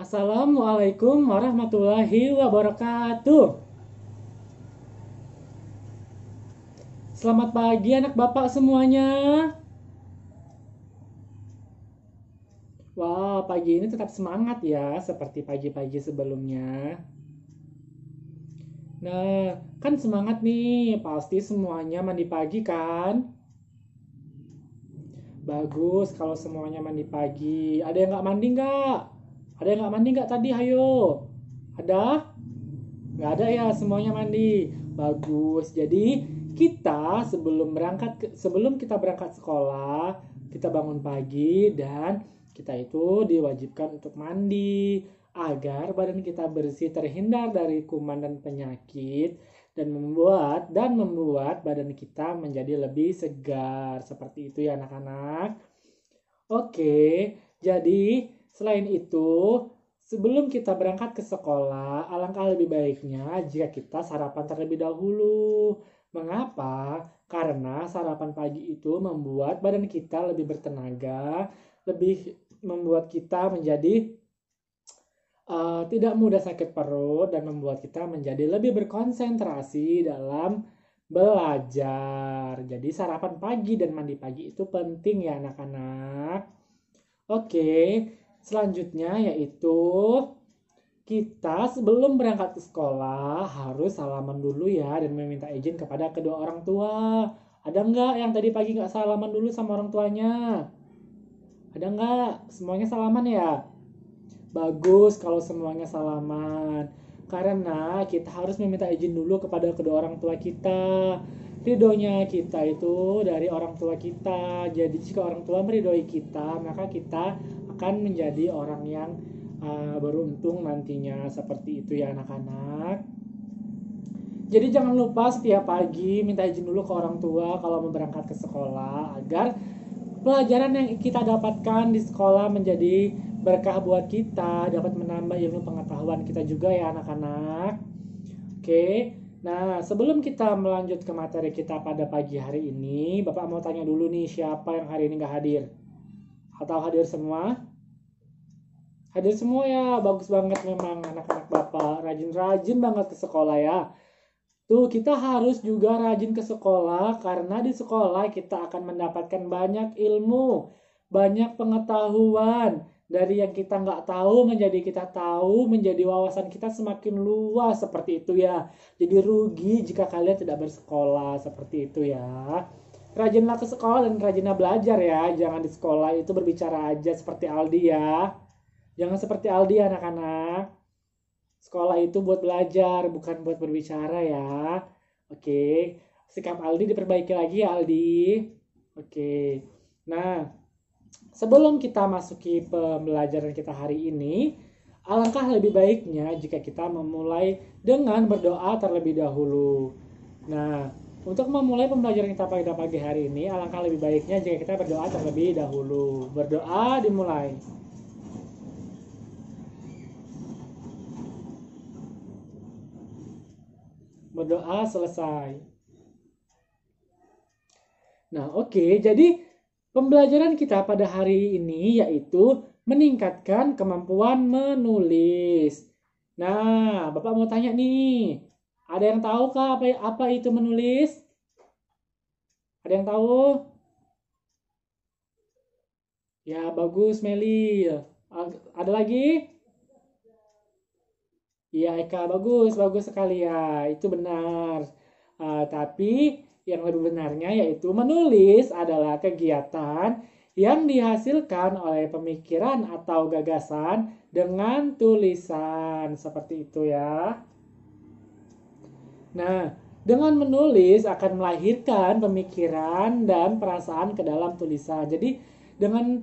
Assalamualaikum warahmatullahi wabarakatuh. Selamat pagi anak bapak semuanya. Wah, pagi ini tetap semangat ya, seperti pagi-pagi sebelumnya. Nah, kan semangat nih, pasti semuanya mandi pagi kan? Bagus kalau semuanya mandi pagi. Ada yang nggak mandi nggak? Ada yang nggak mandi nggak tadi? Hayo. Ada? Nggak ada ya, semuanya mandi. Bagus. Jadi kita sebelum kita berangkat sekolah, kita bangun pagi dan kita itu diwajibkan untuk mandi agar badan kita bersih, terhindar dari kuman dan penyakit dan membuat badan kita menjadi lebih segar. Seperti itu ya anak-anak. Oke, jadi selain itu, sebelum kita berangkat ke sekolah, alangkah lebih baiknya jika kita sarapan terlebih dahulu. Mengapa? Karena sarapan pagi itu membuat badan kita lebih bertenaga, lebih membuat kita menjadi tidak mudah sakit perut dan membuat kita menjadi lebih berkonsentrasi dalam belajar. Jadi sarapan pagi dan mandi pagi itu penting ya anak-anak. Oke, selanjutnya yaitu kita sebelum berangkat ke sekolah harus salaman dulu ya dan meminta izin kepada kedua orang tua. Ada nggak yang tadi pagi nggak salaman dulu sama orang tuanya? Ada nggak? Semuanya salaman ya? Bagus kalau semuanya salaman. Karena kita harus meminta izin dulu kepada kedua orang tua kita. Ridhonya kita itu dari orang tua kita. Jadi jika orang tua meridhoi kita, maka kita akan menjadi orang yang beruntung nantinya. Seperti itu ya anak-anak. Jadi jangan lupa setiap pagi minta izin dulu ke orang tua kalau mau berangkat ke sekolah agar pelajaran yang kita dapatkan di sekolah menjadi berkah buat kita, dapat menambah ilmu pengetahuan kita juga ya anak-anak. Oke, nah sebelum kita melanjut ke materi kita pada pagi hari ini, Bapak mau tanya dulu nih siapa yang hari ini nggak hadir? Atau hadir semua? Hadir semua ya, bagus banget memang anak-anak Bapak, rajin-rajin banget ke sekolah ya. Tuh, kita harus juga rajin ke sekolah karena di sekolah kita akan mendapatkan banyak ilmu, banyak pengetahuan. Dari yang kita nggak tahu menjadi kita tahu, menjadi wawasan kita semakin luas seperti itu ya. Jadi rugi jika kalian tidak bersekolah seperti itu ya. Rajinlah ke sekolah dan rajinlah belajar ya. Jangan di sekolah itu berbicara aja seperti Aldi ya. Jangan seperti Aldi anak-anak. Sekolah itu buat belajar, bukan buat berbicara ya. Oke, sikap Aldi diperbaiki lagi ya Aldi. Oke, nah sebelum kita masuki pembelajaran kita hari ini, alangkah lebih baiknya jika kita memulai dengan berdoa terlebih dahulu. Nah, untuk memulai pembelajaran kita pada pagi hari ini, alangkah lebih baiknya jika kita berdoa terlebih dahulu. Berdoa dimulai. Berdoa selesai. Nah, oke. Jadi pembelajaran kita pada hari ini yaitu meningkatkan kemampuan menulis. Nah, Bapak mau tanya nih. Ada yang tahu kah apa itu menulis? Ada yang tahu? Ya, bagus Meli. Ada lagi? Iya, Eka, bagus, bagus sekali ya. Itu benar. Tapi yang lebih benarnya yaitu menulis adalah kegiatan yang dihasilkan oleh pemikiran atau gagasan dengan tulisan. Seperti itu ya. Nah, dengan menulis akan melahirkan pemikiran dan perasaan ke dalam tulisan. Jadi dengan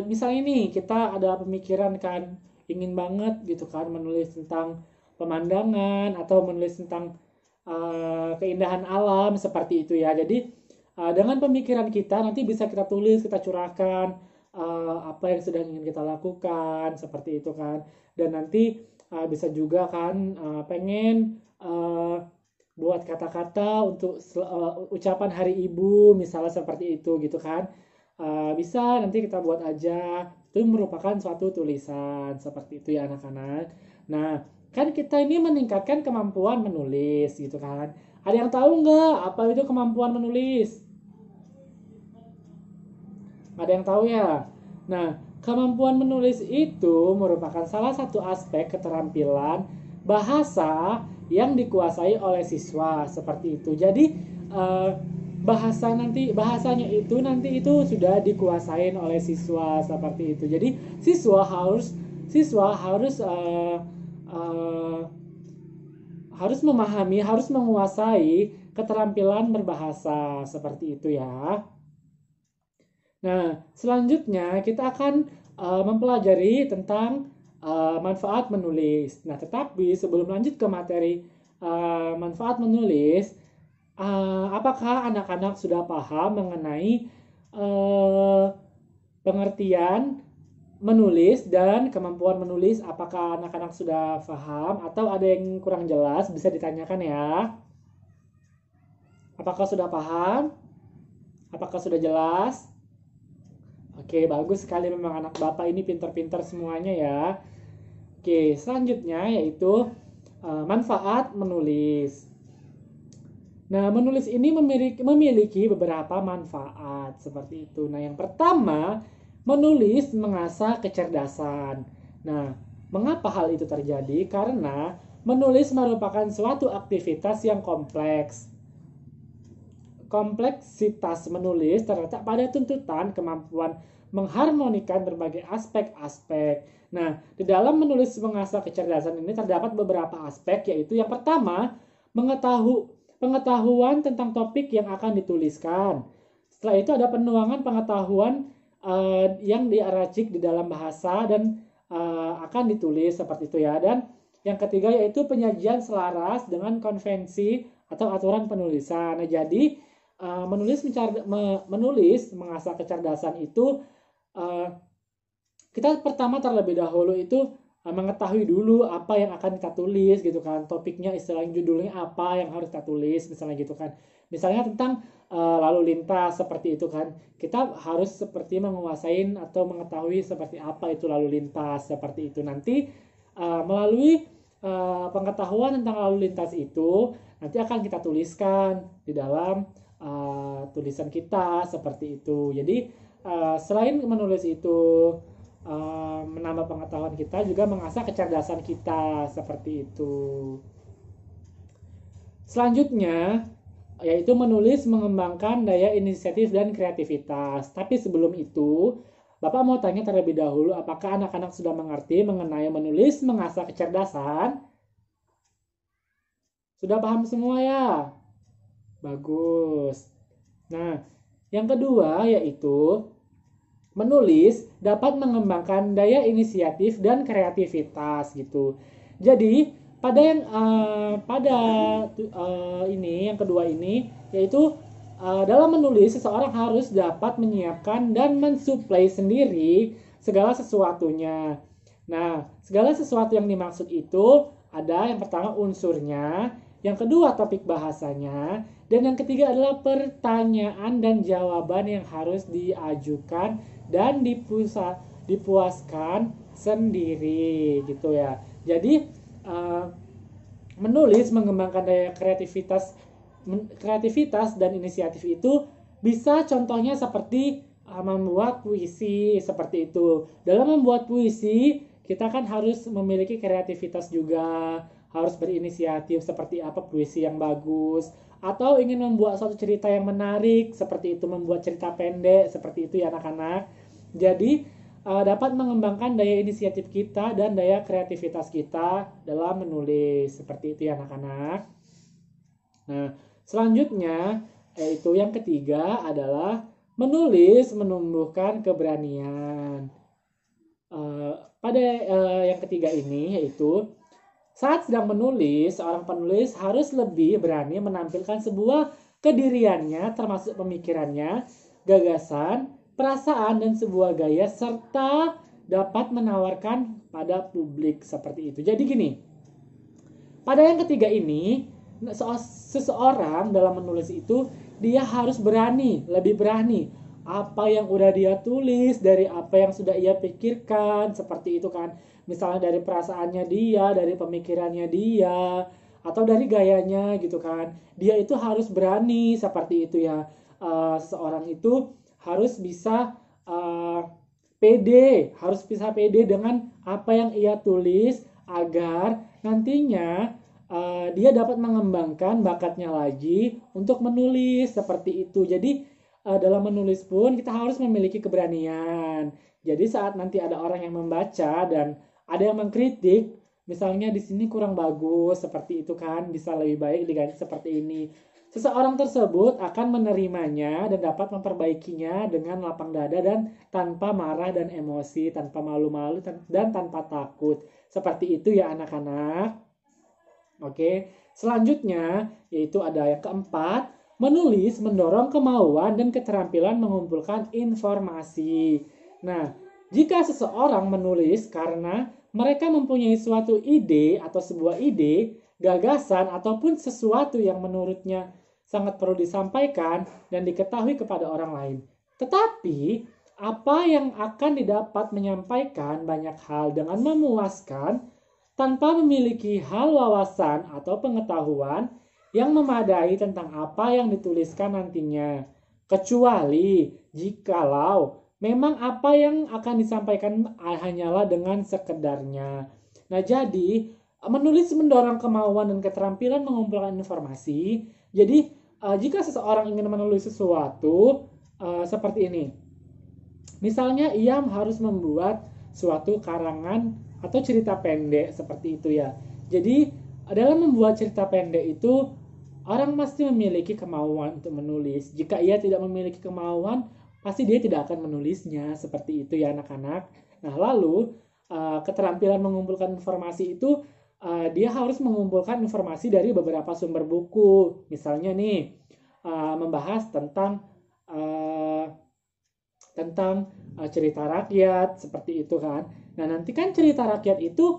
misalnya nih kita ada pemikiran kan ingin banget gitu kan menulis tentang pemandangan atau menulis tentang keindahan alam seperti itu ya. Jadi dengan pemikiran kita nanti bisa kita tulis, kita curahkan apa yang sedang ingin kita lakukan seperti itu kan. Dan nanti bisa juga kan pengen buat kata-kata untuk ucapan hari ibu misalnya seperti itu gitu kan. Bisa nanti kita buat aja itu merupakan suatu tulisan. Seperti itu ya anak-anak. Nah, kan kita ini meningkatkan kemampuan menulis gitu kan. Ada yang tahu nggak apa itu kemampuan menulis? Ada yang tahu ya? Nah, kemampuan menulis itu merupakan salah satu aspek keterampilan bahasa yang dikuasai oleh siswa seperti itu. Jadi eh, bahasanya itu sudah dikuasain oleh siswa seperti itu. Jadi siswa harus eh, harus memahami, harus menguasai keterampilan berbahasa seperti itu ya. Nah, selanjutnya kita akan mempelajari tentang manfaat menulis. Nah, tetapi sebelum lanjut ke materi manfaat menulis, apakah anak-anak sudah paham mengenai uh, pengertian menulis dan kemampuan menulis? Apakah anak-anak sudah paham atau ada yang kurang jelas? Bisa ditanyakan ya. Apakah sudah paham? Apakah sudah jelas? Oke, bagus sekali memang anak Bapak ini pintar-pintar semuanya ya. Oke, selanjutnya yaitu manfaat menulis. Nah, menulis ini memiliki beberapa manfaat seperti itu. Nah, yang pertama, menulis mengasah kecerdasan. Nah, mengapa hal itu terjadi? Karena menulis merupakan suatu aktivitas yang kompleks. Kompleksitas menulis terletak pada tuntutan kemampuan mengharmonikan berbagai aspek-aspek. Nah, di dalam menulis mengasah kecerdasan ini terdapat beberapa aspek, yaitu yang pertama, pengetahuan tentang topik yang akan dituliskan. Setelah itu ada penuangan pengetahuan yang diaracik di dalam bahasa dan akan ditulis seperti itu ya. Dan yang ketiga yaitu penyajian selaras dengan konvensi atau aturan penulisan. Nah, jadi menulis mengasah kecerdasan itu kita pertama terlebih dahulu itu mengetahui dulu apa yang akan kita tulis gitu kan, topiknya, istilahnya, judulnya apa yang harus kita tulis misalnya gitu kan. Misalnya tentang lalu lintas seperti itu kan, kita harus seperti menguasain atau mengetahui seperti apa itu lalu lintas seperti itu. Nanti melalui pengetahuan tentang lalu lintas itu nanti akan kita tuliskan di dalam tulisan kita seperti itu. Jadi selain menulis itu menambah pengetahuan kita, juga mengasah kecerdasan kita seperti itu. Selanjutnya yaitu menulis mengembangkan daya inisiatif dan kreativitas. Tapi sebelum itu, Bapak mau tanya terlebih dahulu, apakah anak-anak sudah mengerti mengenai menulis mengasah kecerdasan? Sudah paham semua ya? Bagus. Nah, yang kedua yaitu menulis dapat mengembangkan daya inisiatif dan kreativitas gitu. Jadi ini yang kedua ini yaitu dalam menulis seseorang harus dapat menyiapkan dan mensuplai sendiri segala sesuatunya. Nah, segala sesuatu yang dimaksud itu ada yang pertama unsurnya, yang kedua topik bahasanya, dan yang ketiga adalah pertanyaan dan jawaban yang harus diajukan dan dipuaskan sendiri gitu ya. Jadi menulis mengembangkan daya kreativitas dan inisiatif itu bisa contohnya seperti membuat puisi seperti itu. Dalam membuat puisi kita kan harus memiliki kreativitas juga, harus berinisiatif seperti apa puisi yang bagus, atau ingin membuat suatu cerita yang menarik seperti itu, membuat cerita pendek seperti itu ya anak-anak. Jadi dapat mengembangkan daya inisiatif kita dan daya kreativitas kita dalam menulis seperti itu ya anak-anak. Nah, selanjutnya yaitu yang ketiga adalah menulis menumbuhkan keberanian. Pada yang ketiga ini yaitu saat sedang menulis, seorang penulis harus lebih berani menampilkan sebuah kediriannya termasuk pemikirannya, gagasan, perasaan, dan sebuah gaya serta dapat menawarkan pada publik seperti itu. Jadi gini, pada yang ketiga ini seseorang dalam menulis itu dia harus berani, lebih berani apa yang udah dia tulis, dari apa yang sudah ia pikirkan, seperti itu kan. Misalnya dari perasaannya dia, dari pemikirannya dia, atau dari gayanya gitu kan. Dia itu harus berani seperti itu ya. Seseorang itu harus bisa pede, harus bisa pede dengan apa yang ia tulis agar nantinya dia dapat mengembangkan bakatnya lagi untuk menulis seperti itu. Jadi dalam menulis pun kita harus memiliki keberanian. Jadi saat nanti ada orang yang membaca dan ada yang mengkritik, misalnya di sini kurang bagus seperti itu kan, bisa lebih baik diganti seperti ini. Seseorang tersebut akan menerimanya dan dapat memperbaikinya dengan lapang dada dan tanpa marah dan emosi, tanpa malu-malu dan tanpa takut. Seperti itu ya anak-anak. Oke, selanjutnya yaitu ada yang keempat, menulis mendorong kemauan dan keterampilan mengumpulkan informasi. Nah, jika seseorang menulis karena mereka mempunyai suatu ide atau sebuah ide, gagasan ataupun sesuatu yang menurutnya sangat perlu disampaikan dan diketahui kepada orang lain. Tetapi, apa yang akan didapat menyampaikan banyak hal dengan memuaskan tanpa memiliki hal wawasan atau pengetahuan yang memadai tentang apa yang dituliskan nantinya. Kecuali jikalau memang apa yang akan disampaikan hanyalah dengan sekedarnya. Nah, jadi menulis mendorong kemauan dan keterampilan mengumpulkan informasi. Jadi, jika seseorang ingin menulis sesuatu seperti ini. Misalnya ia harus membuat suatu karangan atau cerita pendek seperti itu ya. Jadi dalam membuat cerita pendek itu orang pasti memiliki kemauan untuk menulis. Jika ia tidak memiliki kemauan, pasti dia tidak akan menulisnya seperti itu ya anak-anak. Nah lalu keterampilan mengumpulkan informasi itu dia harus mengumpulkan informasi dari beberapa sumber buku. Misalnya nih membahas tentang cerita rakyat seperti itu kan. Nah nanti kan cerita rakyat itu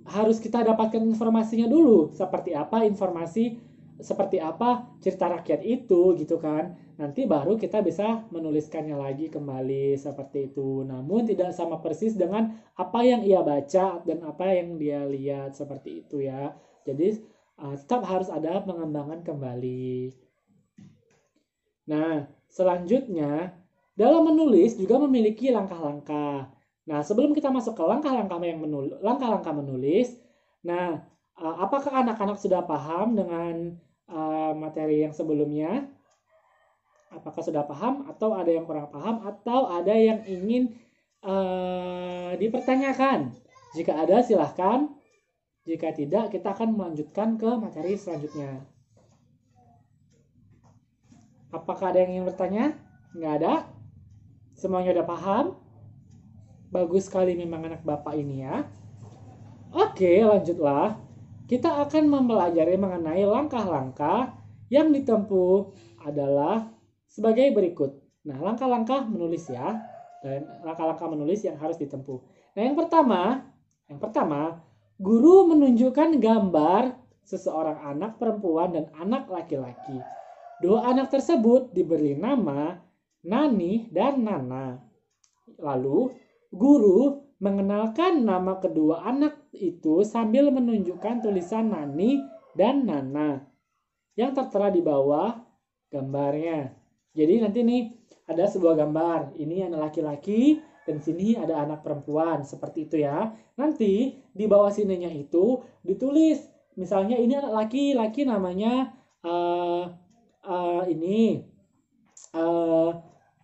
harus kita dapatkan informasinya dulu, seperti apa informasi, seperti apa cerita rakyat itu gitu kan. Nanti baru kita bisa menuliskannya lagi kembali seperti itu. Namun tidak sama persis dengan apa yang ia baca dan apa yang dia lihat seperti itu ya. Jadi tetap harus ada pengembangan kembali. Nah, selanjutnya dalam menulis juga memiliki langkah-langkah. Nah, sebelum kita masuk ke langkah-langkah menulis, nah, apakah anak-anak sudah paham dengan materi yang sebelumnya? Apakah sudah paham atau ada yang kurang paham atau ada yang ingin dipertanyakan? Jika ada, silahkan. Jika tidak, kita akan melanjutkan ke materi selanjutnya. Apakah ada yang ingin bertanya? Nggak ada? Semuanya udah paham? Bagus sekali memang anak bapak ini ya. Oke, lanjutlah. Kita akan mempelajari mengenai langkah-langkah yang ditempuh adalah sebagai berikut. Nah, langkah-langkah menulis ya. Dan langkah-langkah menulis yang harus ditempuh. Nah, yang pertama, guru menunjukkan gambar seseorang anak perempuan dan anak laki-laki. Dua anak tersebut diberi nama Nani dan Nana. Lalu, guru mengenalkan nama kedua anak itu sambil menunjukkan tulisan Nani dan Nana yang tertera di bawah gambarnya. Jadi nanti nih ada sebuah gambar. Ini anak laki-laki dan sini ada anak perempuan. Seperti itu ya. Nanti di bawah sininya itu ditulis. Misalnya ini anak laki-laki namanya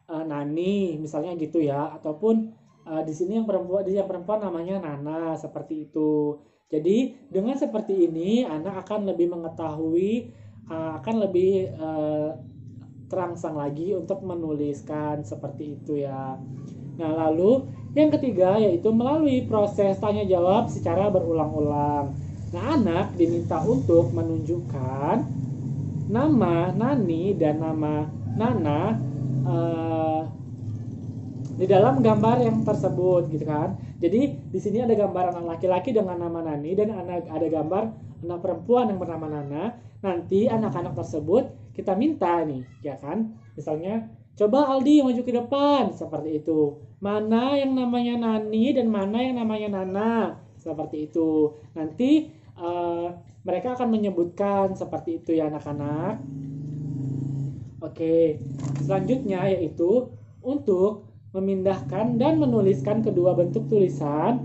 Nani, misalnya gitu ya, ataupun di sini yang perempuan namanya Nana, seperti itu. Jadi dengan seperti ini anak akan lebih mengetahui, akan lebih terangsang lagi untuk menuliskan seperti itu ya. Nah lalu yang ketiga yaitu melalui proses tanya jawab secara berulang-ulang. Nah anak diminta untuk menunjukkan nama Nani dan nama Nana di dalam gambar yang tersebut gitu kan. Jadi di sini ada gambar anak laki-laki dengan nama Nani dan ada gambar anak perempuan yang bernama Nana. Nanti anak-anak tersebut kita minta nih, ya kan? Misalnya Coba Aldi maju ke depan, seperti itu. Mana yang namanya Nani dan mana yang namanya Nana, seperti itu. Nanti mereka akan menyebutkan seperti itu ya anak-anak. Oke, selanjutnya yaitu untuk memindahkan dan menuliskan kedua bentuk tulisan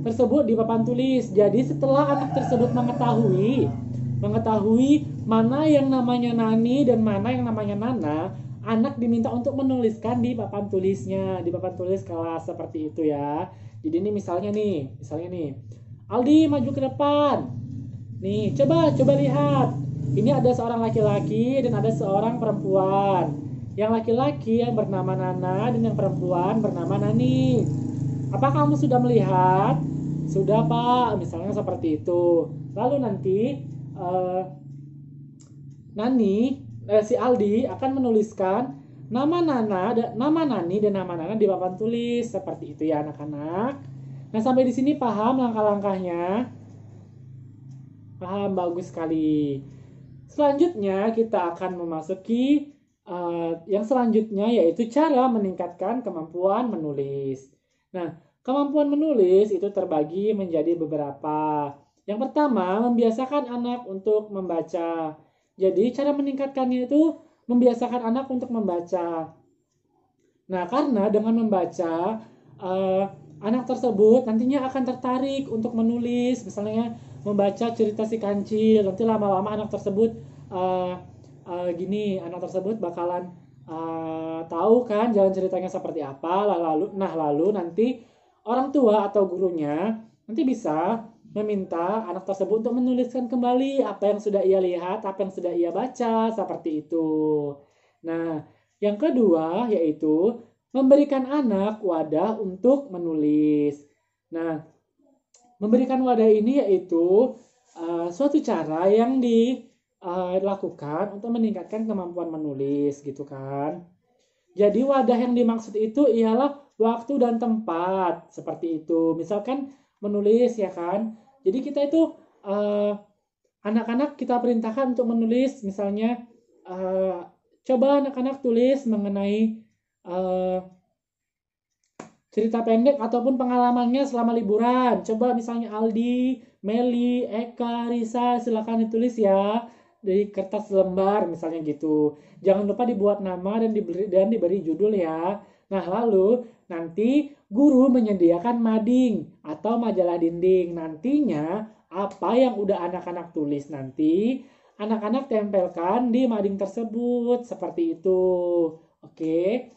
tersebut di papan tulis. Jadi setelah anak tersebut mengetahui mana yang namanya Nani dan mana yang namanya Nana, anak diminta untuk menuliskan di papan tulisnya, di papan tulis kelas seperti itu ya. Jadi ini misalnya nih, Aldi maju ke depan. Nih, coba lihat. Ini ada seorang laki-laki dan ada seorang perempuan. Yang laki-laki yang bernama Nana dan yang perempuan bernama Nani. Apa kamu sudah melihat? Sudah Pak, misalnya seperti itu. Lalu nanti si Aldi akan menuliskan nama Nani dan nama Nana di papan tulis seperti itu ya anak-anak. Nah sampai di sini paham langkah-langkahnya? Paham, bagus sekali. Selanjutnya kita akan memasuki yang selanjutnya yaitu cara meningkatkan kemampuan menulis. Nah, kemampuan menulis itu terbagi menjadi beberapa. Yang pertama, membiasakan anak untuk membaca. Jadi, cara meningkatkannya itu membiasakan anak untuk membaca. Nah, karena dengan membaca, anak tersebut nantinya akan tertarik untuk menulis. Misalnya, membaca cerita si kancil, nanti lama-lama anak tersebut anak tersebut bakalan tahu kan jalan ceritanya seperti apa. Lalu nanti orang tua atau gurunya nanti bisa meminta anak tersebut untuk menuliskan kembali apa yang sudah ia lihat, apa yang sudah ia baca, seperti itu. Nah, yang kedua yaitu memberikan anak wadah untuk menulis. Nah, memberikan wadah ini yaitu suatu cara yang dilakukan untuk meningkatkan kemampuan menulis gitu kan. Jadi wadah yang dimaksud itu ialah waktu dan tempat seperti itu. Misalkan menulis ya kan. Jadi kita itu anak-anak kita perintahkan untuk menulis misalnya coba anak-anak tulis mengenai cerita pendek ataupun pengalamannya selama liburan. Coba misalnya Aldi, Meli, Eka, Risa, silakan ditulis ya di kertas lembar misalnya gitu. Jangan lupa dibuat nama dan diberi judul ya. Nah, lalu nanti guru menyediakan mading atau majalah dinding. Nantinya apa yang udah anak-anak tulis nanti anak-anak tempelkan di mading tersebut seperti itu. Oke.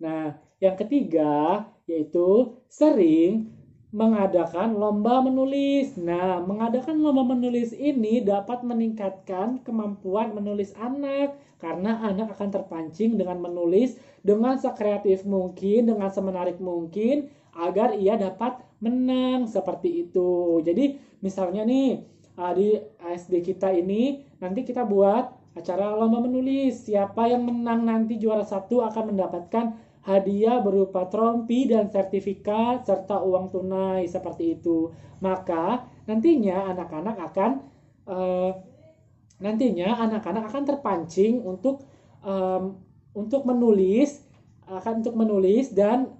Nah, yang ketiga yaitu sering mengadakan lomba menulis. Nah, mengadakan lomba menulis ini dapat meningkatkan kemampuan menulis anak karena anak akan terpancing dengan menulis dengan sekreatif mungkin, dengan semenarik mungkin agar ia dapat menang seperti itu. Jadi, misalnya nih di SD kita ini nanti kita buat acara lomba menulis. Siapa yang menang nanti juara satu akan mendapatkan hadiah berupa trompi dan sertifikat serta uang tunai seperti itu. Maka nantinya anak-anak akan terpancing untuk menulis dan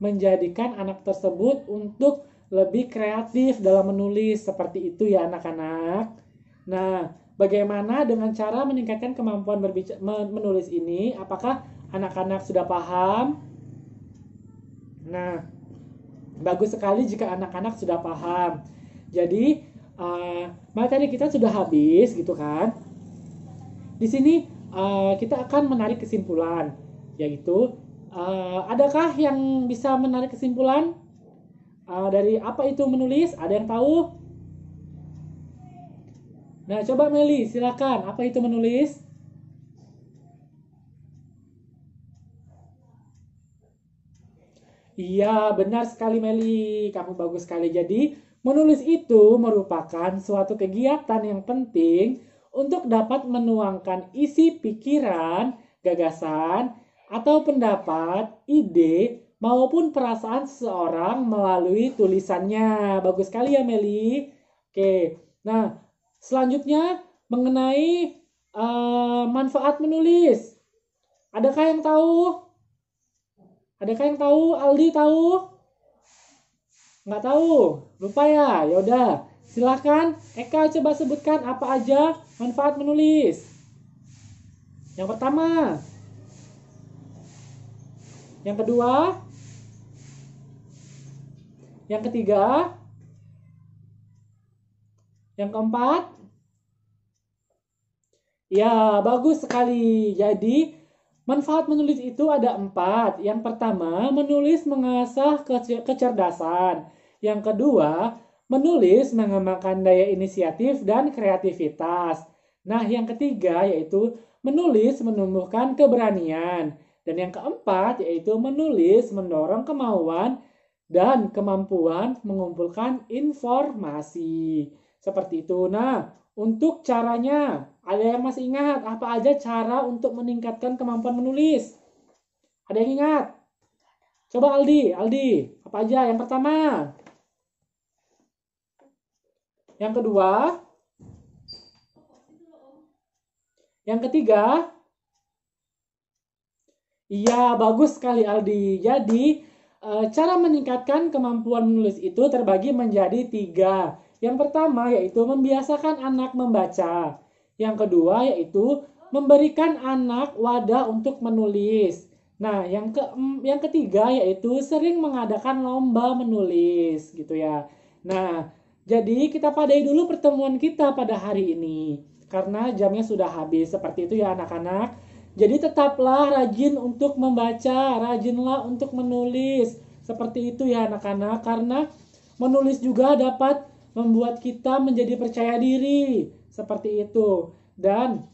menjadikan anak tersebut untuk lebih kreatif dalam menulis seperti itu ya anak-anak. Nah, bagaimana dengan cara meningkatkan kemampuan menulis ini? Apakah anak-anak sudah paham? Nah, bagus sekali jika anak-anak sudah paham. Jadi, materi kita sudah habis gitu kan. Di sini kita akan menarik kesimpulan, yaitu adakah yang bisa menarik kesimpulan dari apa itu menulis? Ada yang tahu? Nah, coba Meli, silakan. Apa itu menulis? Iya, benar sekali Meli. Kamu bagus sekali. Jadi, menulis itu merupakan suatu kegiatan yang penting untuk dapat menuangkan isi pikiran, gagasan, atau pendapat, ide, maupun perasaan seseorang melalui tulisannya. Bagus sekali ya Meli. Oke, nah selanjutnya mengenai manfaat menulis. Adakah yang tahu? Adakah yang tahu? Aldi tahu? Nggak tahu? Lupa ya? Yaudah, silakan Eka coba sebutkan apa aja manfaat menulis. Yang pertama, yang kedua, yang ketiga, yang keempat. Ya, bagus sekali. Jadi, manfaat menulis itu ada 4. Yang pertama, menulis mengasah kecerdasan. Yang kedua, menulis mengembangkan daya inisiatif dan kreativitas. Nah, yang ketiga yaitu menulis menumbuhkan keberanian. Dan yang keempat yaitu menulis mendorong kemauan dan kemampuan mengumpulkan informasi. Seperti itu. Nah, untuk caranya, ada yang masih ingat apa aja cara untuk meningkatkan kemampuan menulis? Ada yang ingat? Coba Aldi, apa aja? Yang pertama, yang kedua, yang ketiga. Iya, bagus sekali Aldi. Jadi, cara meningkatkan kemampuan menulis itu terbagi menjadi 3. Yang pertama yaitu membiasakan anak membaca. Yang kedua yaitu memberikan anak wadah untuk menulis. Nah, yang ketiga yaitu sering mengadakan lomba menulis gitu ya. Nah, jadi kita padai dulu pertemuan kita pada hari ini. Karena jamnya sudah habis. Seperti itu ya anak-anak. Jadi tetaplah rajin untuk membaca, rajinlah untuk menulis. Seperti itu ya anak-anak, karena menulis juga dapat membuat kita menjadi percaya diri. Seperti itu. Dan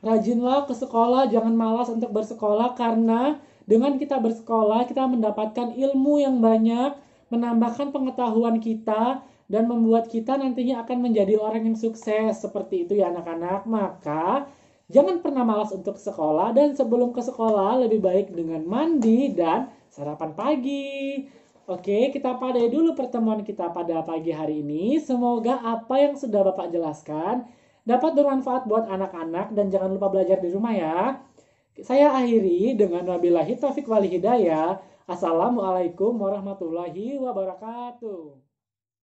rajinlah ke sekolah, jangan malas untuk bersekolah karena dengan kita bersekolah kita mendapatkan ilmu yang banyak, menambahkan pengetahuan kita dan membuat kita nantinya akan menjadi orang yang sukses. Seperti itu ya anak-anak. Maka jangan pernah malas untuk sekolah dan sebelum ke sekolah lebih baik dengan mandi dan sarapan pagi. Oke, kita padai dulu pertemuan kita pada pagi hari ini. Semoga apa yang sudah Bapak jelaskan dapat bermanfaat buat anak-anak dan jangan lupa belajar di rumah ya. Saya akhiri dengan wabillahi taufiq wal hidayah. Assalamualaikum warahmatullahi wabarakatuh.